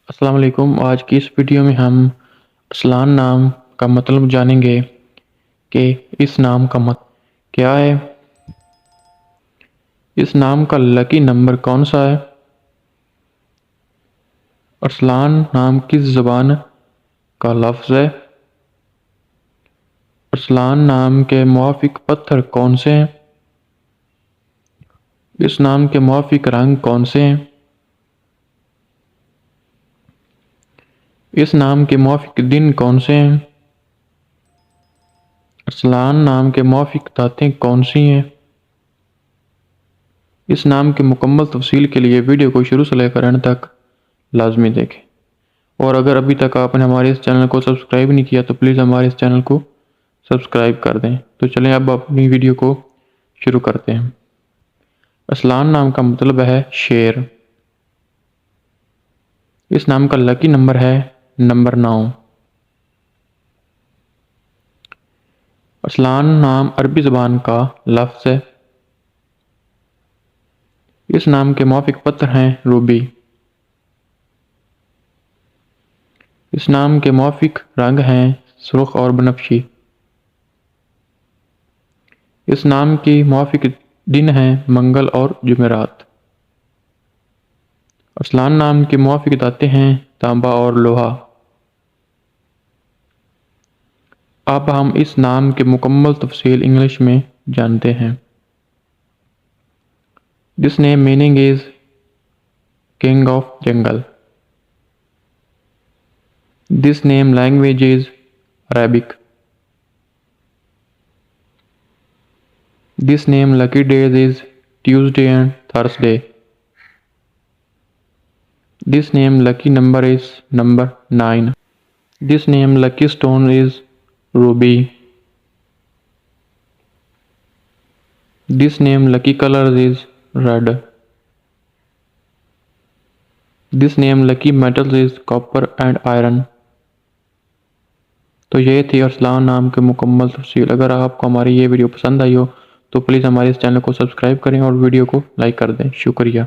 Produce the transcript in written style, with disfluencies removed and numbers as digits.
السلام علیکم۔ آج کی اس ویڈیو میں ہم ارسلان نام کا مطلب جانیں گے کہ اس نام کا مطلب کیا ہے، اس نام کا لکی نمبر کون سا ہے، ارسلان نام کس زبان کا لفظ ہے، ارسلان نام کے موافق پتھر کون سے ہیں، اس نام کے موافق رنگ کون سے ہیں، اس نام کے موافق دن کون سے ہیں، ارسلان نام کے موافق دھاتیں کون سی ہیں۔ اس نام کی مکمل تفصیل کے لیے ویڈیو کو شروع سے لے کر اینڈ تک لازمی دیکھیں، اور اگر ابھی تک آپ نے ہمارے اس چینل کو سبسکرائب نہیں کیا تو پلیز ہمارے اس چینل کو سبسکرائب کر دیں۔ تو چلیں اب اپنی ویڈیو کو شروع کرتے ہیں۔ ارسلان نام کا مطلب ہے شیر۔ اس نام کا لکی نمبر ہے نمبر 9۔ ارسلان نام عربی زبان کا لفظ ہے۔ اس نام کے موافق پتھر ہیں روبی۔ اس نام کے موافق رنگ ہیں سرخ اور بنفشی۔ اس نام کی موافق دن ہیں منگل اور جمعرات۔ ارسلان نام کے موافق دھاتیں ہیں تانبا اور لوہا۔ اب ہم اس نام کی مکمل تفصیل انگلش میں جانتے ہیں۔ This name meaning is King of Jungle. This name language is Arabic. This name lucky days is Tuesday and Thursday. This name lucky number is number 9. This name lucky stone is ruby. This name lucky color is red. This name lucky metals is copper and iron. تو یہ تھی ارسلان نام کے مکمل تفصیل۔ اگر آپ کو ہماری یہ ویڈیو پسند آئی ہو تو پلیز ہمارے اس چینل کو سبسکرائب کریں اور ویڈیو کو لائک کر دیں۔ شکریہ۔